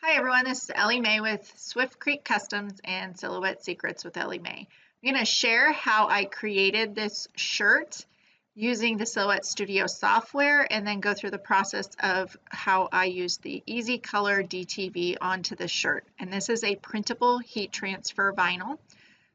Hi everyone, this is Ellie Mae with Swift Creek Customs and Silhouette Secrets with Ellie Mae. I'm going to share how I created this shirt using the Silhouette Studio software and then go through the process of how I use the EasyColor DTV onto the shirt. And this is a printable heat transfer vinyl.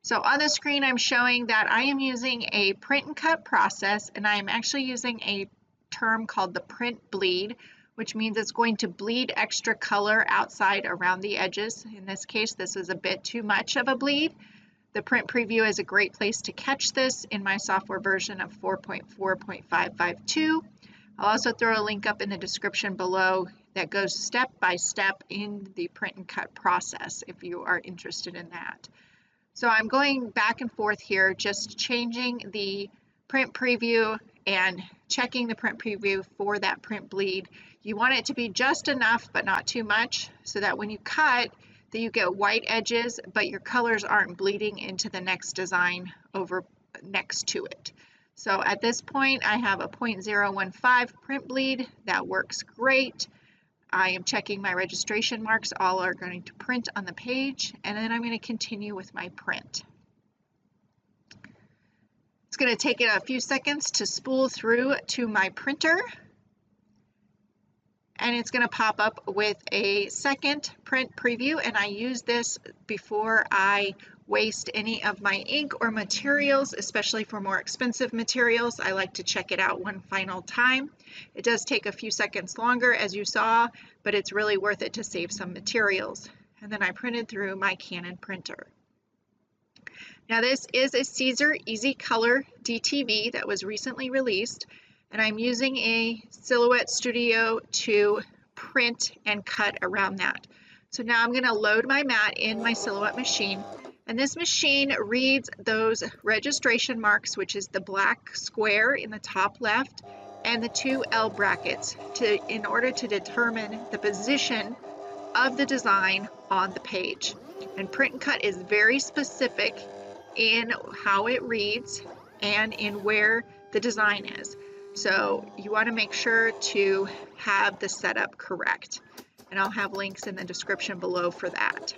So on the screen I'm showing that I am using a print and cut process, and I am actually using a term called the print bleed, which means it's going to bleed extra color outside around the edges. In this case, this is a bit too much of a bleed. The print preview is a great place to catch this in my software version of 4.4.552. I'll also throw a link up in the description below that goes step by step in the print and cut process if you are interested in that. So I'm going back and forth here, just changing the print preview and checking the print preview for that print bleed. You want it to be just enough but not too much, so that when you cut that you get white edges but your colors aren't bleeding into the next design over next to it. So at this point I have a 0.015 print bleed. That works great. I am checking my registration marks. All are going to print on the page, and then I'm going to continue with my print. It's going to take it a few seconds to spool through to my printer, and it's going to pop up with a second print preview, and I use this before I waste any of my ink or materials, especially for more expensive materials. I like to check it out one final time. It does take a few seconds longer, as you saw, but it's really worth it to save some materials. And then I printed through my Canon printer. Now this is a Siser EasyColor DTV that was recently released, and I'm using a Silhouette Studio to print and cut around that. So now I'm going to load my mat in my Silhouette machine, and this machine reads those registration marks, which is the black square in the top left and the two L brackets, in order to determine the position of the design on the page. And print and cut is very specific in how it reads and in where the design is. So you want to make sure to have the setup correct. And I'll have links in the description below for that.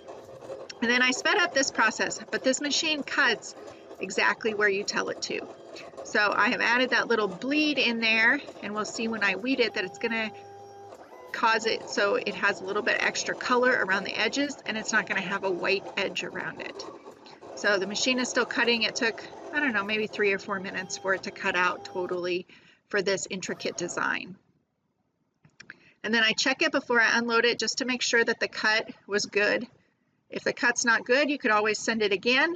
And then I sped up this process, but this machine cuts exactly where you tell it to. So I have added that little bleed in there, and we'll see when I weed it that it's going to cause it so it has a little bit extra color around the edges, and it's not going to have a white edge around it. So the machine is still cutting. It took, I don't know, maybe 3 or 4 minutes for it to cut out totally for this intricate design. And then I check it before I unload it just to make sure that the cut was good. If the cut's not good, you could always send it again,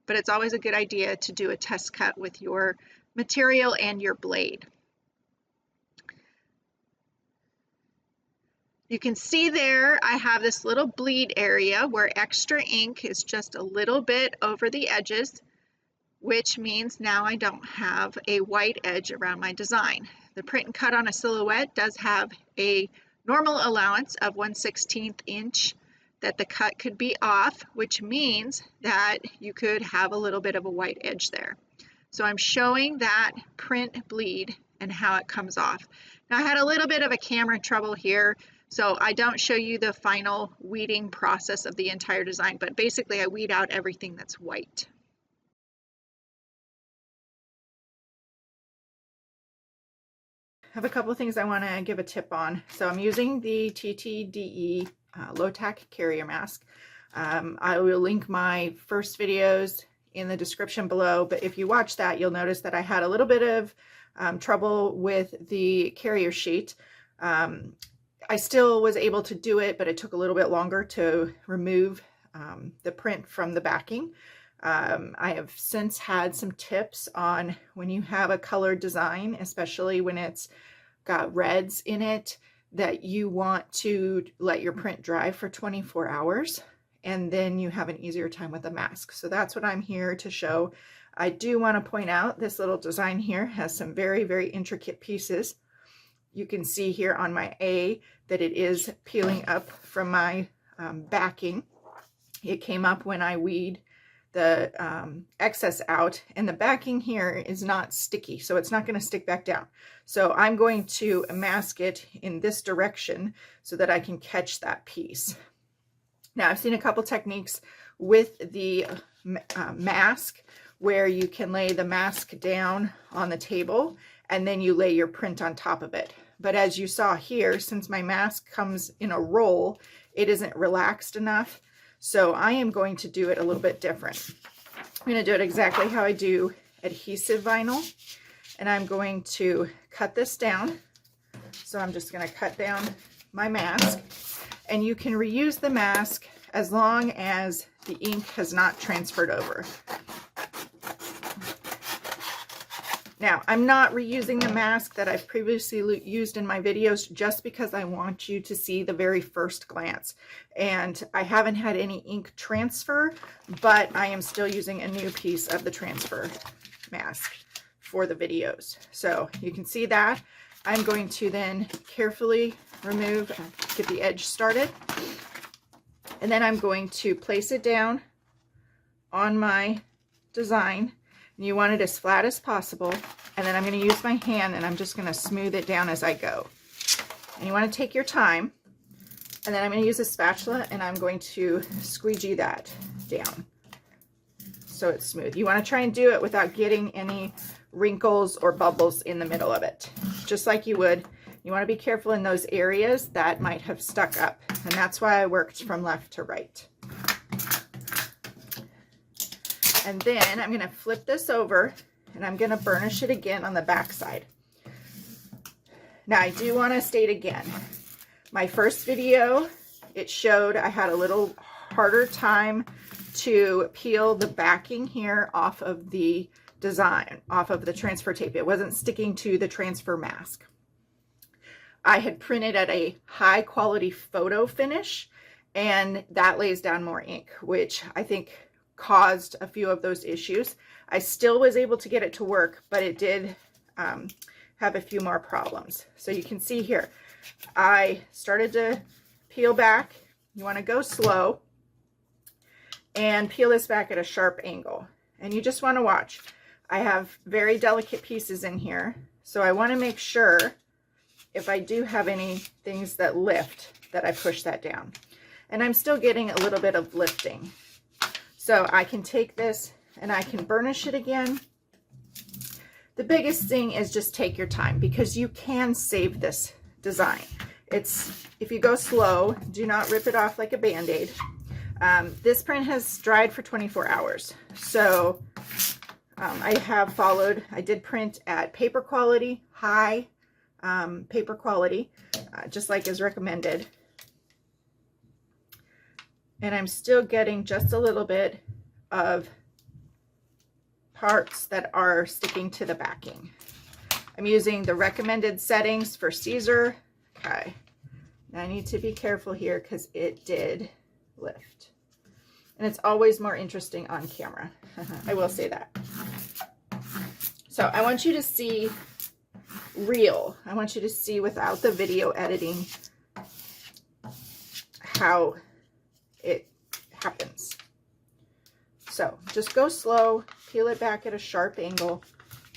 but it's always a good idea to do a test cut with your material and your blade. You can see there I have this little bleed area where extra ink is just a little bit over the edges, which means now I don't have a white edge around my design. The print and cut on a Silhouette does have a normal allowance of 1/16 inch that the cut could be off, which means that you could have a little bit of a white edge there. So I'm showing that print bleed and how it comes off. Now I had a little bit of a camera trouble here, so I don't show you the final weeding process of the entire design, but basically I weed out everything that's white. I have a couple of things I want to give a tip on. So I'm using the TTDE low-tack carrier mask. I will link my first videos in the description below, but if you watch that, you'll notice that I had a little bit of trouble with the carrier sheet. I still was able to do it, but it took a little bit longer to remove the print from the backing. I have since had some tips on when you have a colored design, especially when it's got reds in it, that you want to let your print dry for 24 hours, and then you have an easier time with the mask. So that's what I'm here to show. I do want to point out this little design here has some very, very intricate pieces. You can see here on my A that it is peeling up from my backing. It came up when I weed the excess out, and the backing here is not sticky, so it's not going to stick back down. So I'm going to mask it in this direction so that I can catch that piece. Now, I've seen a couple techniques with the mask where you can lay the mask down on the table and then you lay your print on top of it. But as you saw here, since my mask comes in a roll, it isn't relaxed enough. So I am going to do it a little bit different. I'm going to do it exactly how I do adhesive vinyl. And I'm going to cut this down. So I'm just going to cut down my mask. And you can reuse the mask as long as the ink has not transferred over. Now, I'm not reusing the mask that I've previously used in my videos just because I want you to see the very first glance. And I haven't had any ink transfer, but I am still using a new piece of the transfer mask for the videos. So you can see that. I'm going to then carefully remove, get the edge started. And then I'm going to place it down on my design. And you want it as flat as possible. And then I'm going to use my hand and I'm just going to smooth it down as I go. And you want to take your time. And then I'm going to use a spatula and I'm going to squeegee that down so it's smooth. You want to try and do it without getting any wrinkles or bubbles in the middle of it. Just like you would. You want to be careful in those areas that might have stuck up. And that's why I worked from left to right. And then I'm going to flip this over and I'm going to burnish it again on the back side. Now I do want to state again, my first video, it showed I had a little harder time to peel the backing here off of the design, off of the transfer tape. It wasn't sticking to the transfer mask. I had printed at a high quality photo finish and that lays down more ink, which I think caused a few of those issues. I still was able to get it to work, but it did have a few more problems. So you can see here, I started to peel back. You want to go slow and peel this back at a sharp angle. And you just want to watch. I have very delicate pieces in here, so I want to make sure if I do have any things that lift, that I push that down. And I'm still getting a little bit of lifting. So I can take this and I can burnish it again. The biggest thing is just take your time because you can save this design. If you go slow, do not rip it off like a Band-Aid. This print has dried for 24 hours. So I did print at paper quality, high paper quality, just like is recommended. And I'm still getting just a little bit of parts that are sticking to the backing. I'm using the recommended settings for Siser. Okay, now I need to be careful here because it did lift. And it's always more interesting on camera. I will say that. So I want you to see real. I want you to see without the video editing how it happens. So just go slow, peel it back at a sharp angle,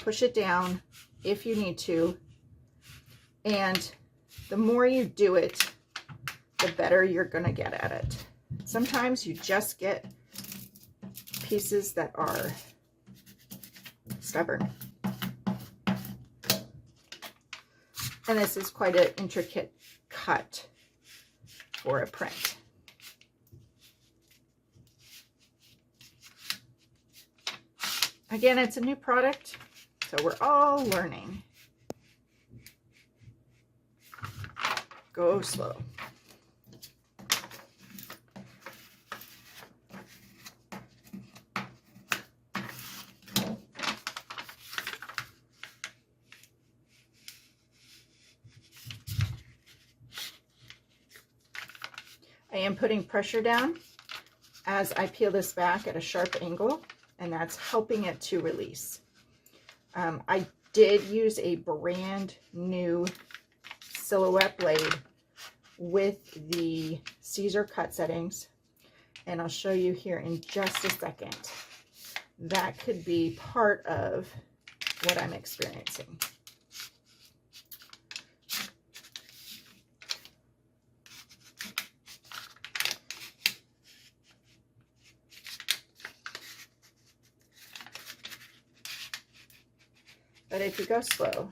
push it down if you need to, and the more you do it, the better you're going to get at it. Sometimes you just get pieces that are stubborn. And this is quite an intricate cut for a print. Again, it's a new product, so we're all learning. Go slow. I am putting pressure down as I peel this back at a sharp angle, and that's helping it to release. I did use a brand new silhouette blade with the Siser cut settings, and I'll show you here in just a second. That could be part of what I'm experiencing. But if you go slow,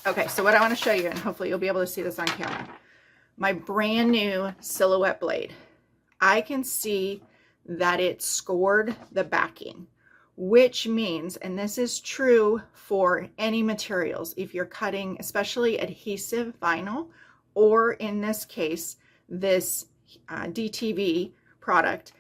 okay, so what I want to show you, and hopefully you'll be able to see this on camera, my brand new silhouette blade. I can see that it scored the backing, which means, and this is true for any materials, if you're cutting especially adhesive vinyl, or in this case, this DTV product,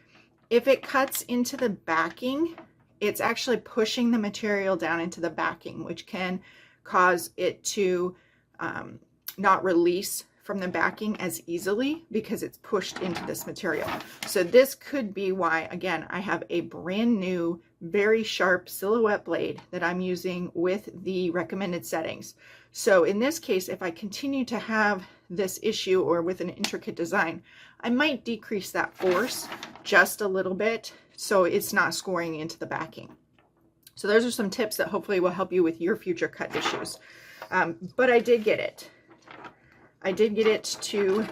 if it cuts into the backing, it's actually pushing the material down into the backing, which can cause it to not release from the backing as easily because it's pushed into this material. So this could be why, again, I have a brand new, very sharp silhouette blade that I'm using with the recommended settings. So in this case, if I continue to have this issue or with an intricate design, I might decrease that force just a little bit so it's not scoring into the backing. So those are some tips that hopefully will help you with your future cut issues. But I did get it. I did get it to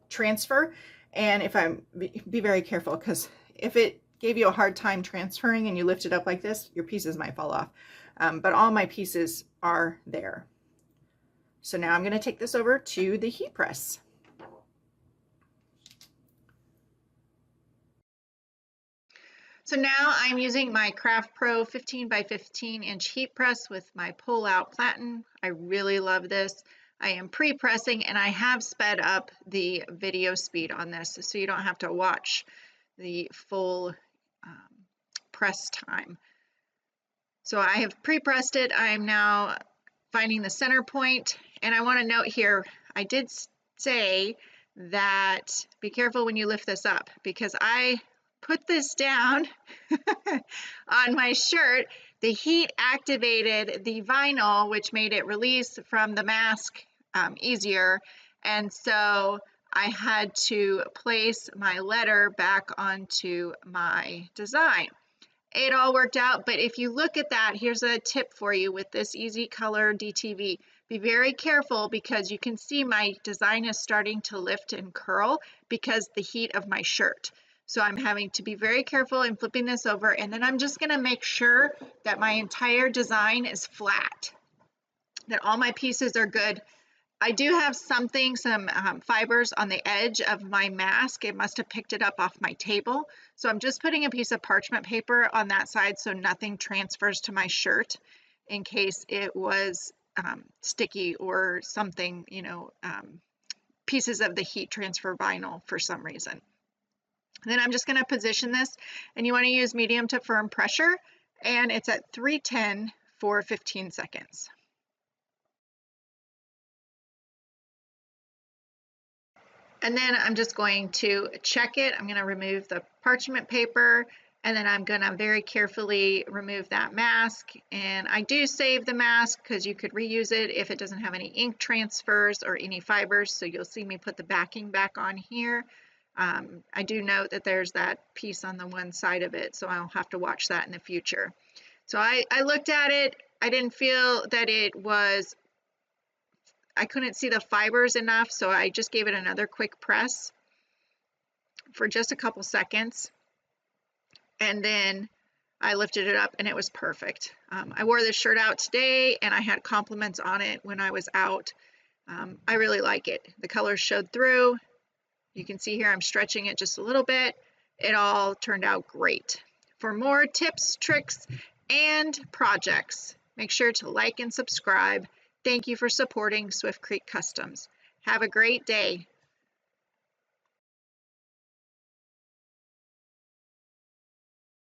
transfer, and if I'm be very careful, because if it gave you a hard time transferring and you lift it up like this, your pieces might fall off. But all my pieces are there. So now I'm going to take this over to the heat press. So now I'm using my Craft Pro 15 by 15 inch heat press with my pull out platen. I really love this. I am pre-pressing, and I have sped up the video speed on this so you don't have to watch the full press time. So I have pre-pressed it. I am now finding the center point, and I want to note here, I did say that be careful when you lift this up, because I put this down on my shirt. The heat activated the vinyl, which made it release from the mask easier, and so I had to place my letter back onto my design. It all worked out, but if you look at that, here's a tip for you with this EasyColor DTV. Be very careful, because you can see my design is starting to lift and curl because the heat of my shirt. So I'm having to be very careful in flipping this over, and then I'm just going to make sure that my entire design is flat, that all my pieces are good. I do have some fibers on the edge of my mask. It must have picked it up off my table. So I'm just putting a piece of parchment paper on that side so nothing transfers to my shirt in case it was sticky or something, you know, pieces of the heat transfer vinyl for some reason. And then I'm just going to position this, and you want to use medium to firm pressure, and it's at 310 for 15 seconds. And then I'm just going to check it. I'm going to remove the parchment paper, and then I'm going to very carefully remove that mask. And I do save the mask because you could reuse it if it doesn't have any ink transfers or any fibers. So you'll see me put the backing back on here. I do note that there's that piece on the one side of it, so I'll have to watch that in the future. So I looked at it. I didn't feel that it was, I couldn't see the fibers enough, so I just gave it another quick press for just a couple seconds, and then I lifted it up, and it was perfect. I wore this shirt out today, and I had compliments on it when I was out. I really like it. The colors showed through. You can see here I'm stretching it just a little bit. It all turned out great. For more tips, tricks, and projects, make sure to like and subscribe. Thank you for supporting Swift Creek Customs. Have a great day.